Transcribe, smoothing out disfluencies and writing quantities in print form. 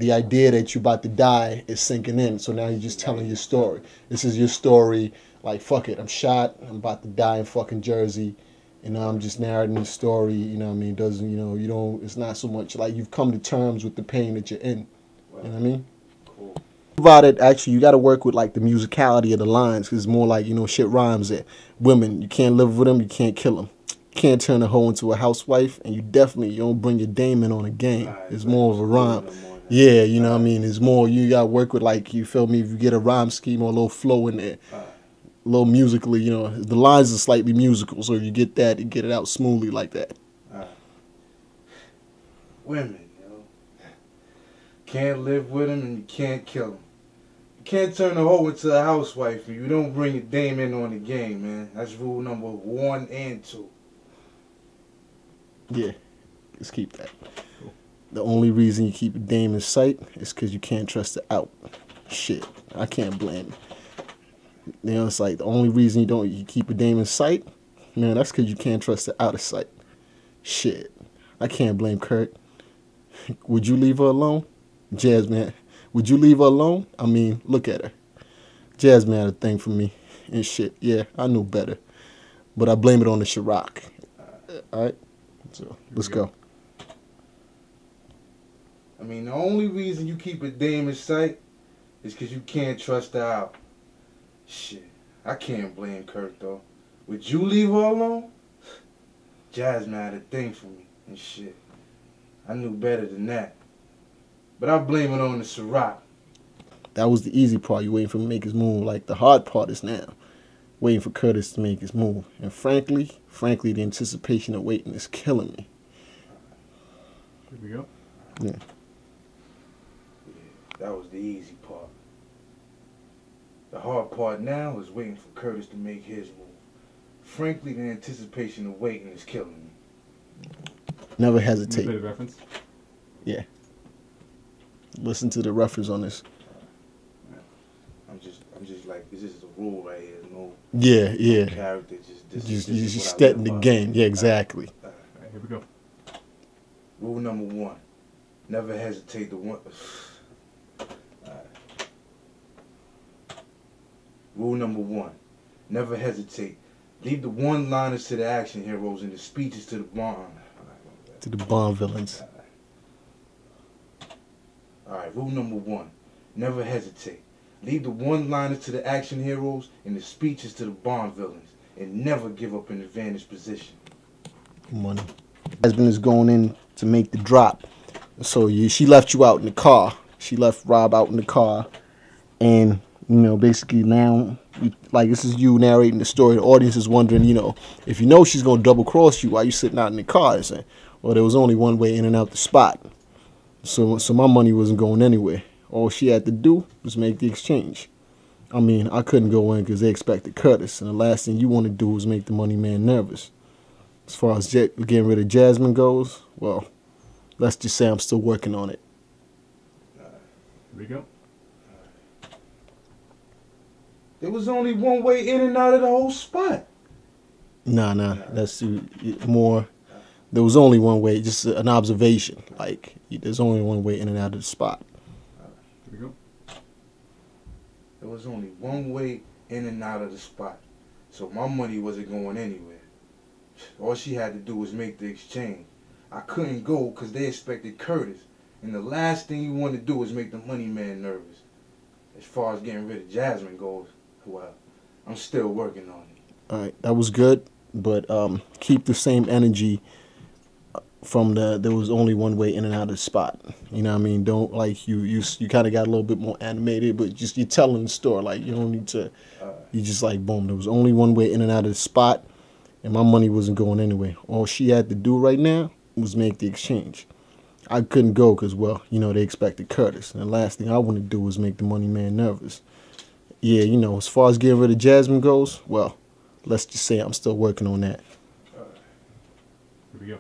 the idea that you're about to die is sinking in. So now you're just telling your story. This is your story. Like, fuck it, I'm shot. I'm about to die in fucking Jersey. You know, I'm just narrating the story. You know what I mean? Doesn't, you know, you don't, it's not so much like you've come to terms with the pain that you're in. You know what I mean? Cool. About it, actually, you got to work with like the musicality of the lines, because it's more like, you know, shit rhymes that women, you can't live with them, you can't kill them. You can't turn a hoe into a housewife, and you don't bring your dame in on a game. Right, It's more of a rhyme. No Yeah, you know what I mean? It's more, you got to work with, like, you feel me, if you get a rhyme scheme or a little flow in there. A little musically, you know, the lines are slightly musical, so if you get that, you get it out smoothly like that. Women, you know, can't live with them and you can't kill them. You can't turn a hoe into a housewife and you don't bring your dame in on the game, man. That's rule number 1 and 2. Yeah, let's keep that. Cool. The only reason you keep a dame in sight is because you can't trust her out. Shit, I can't blame you. You know, it's like the only reason you keep a dame in sight, man, that's because you can't trust her out of sight. Shit, I can't blame Kurt. Would you leave her alone? Jasmine, would you leave her alone? I mean, look at her. Jasmine had a thing for me and shit. Yeah, I knew better. But I blame it on the Ciroc. All right? So, let's go. I mean, the only reason you keep a dame in sight is because you can't trust her out. Shit, I can't blame Kurt, though. Would you leave her alone? Jasmine had a thing for me and shit. I knew better than that. But I blame it on the Ciroc. That was the easy part. You waiting for him to make his move. Like, the hard part is now. Waiting for Curtis to make his move. And frankly, the anticipation of waiting is killing me. Here we go. Yeah. That was the easy part. The hard part now is waiting for Curtis to make his move. Frankly, the anticipation of waiting is killing me. Never Can you hesitate. play the reference? Yeah. Listen to the reference on this. I'm just like, this is a rule right here. No Yeah. character. This Just is setting the game. Yeah, exactly. All right, here we go. Rule number 1. Never hesitate to want. Rule number 1. Never hesitate. Leave the one-liners to the action heroes and the speeches to the Bond. To the Bond villains. Alright, rule number 1. Never hesitate. Leave the one-liners to the action heroes and the speeches to the Bond villains. And never give up an advantage position. Money. Jasmine is going in to make the drop. So she left you out in the car. She left Rob out in the car. And, you know, basically now, like, this is you narrating the story. The audience is wondering, you know, if you know she's going to double cross you, why you sitting out in the car? They're saying, well, there was only one way in and out the spot. So my money wasn't going anywhere. All she had to do was make the exchange. I mean, I couldn't go in because they expected Curtis. And the last thing you want to do is make the money man nervous. As far as getting rid of Jasmine goes, well, let's just say I'm still working on it. Here we go. There was only one way in and out of the whole spot. Nah, that's more. There was only one way, just an observation. Like, there's only one way in and out of the spot. Here we go. There was only one way in and out of the spot. So my money wasn't going anywhere. All she had to do was make the exchange. I couldn't go because they expected Curtis. And the last thing you want to do is make the money man nervous. As far as getting rid of Jasmine goes, well, I'm still working on it. All right, that was good, but keep the same energy from there was only one way in and out of the spot. You know what I mean? Don't, like, you kind of got a little bit more animated, but just you're telling the story. Like, you don't need to, you just like, boom, there was only one way in and out of the spot, and my money wasn't going anywhere. All she had to do right now was make the exchange. I couldn't go because, well, you know, they expected Curtis. And the last thing I want to do is make the money man nervous. Yeah, you know, as far as getting rid of Jasmine goes, well, let's just say I'm still working on that. Here we go.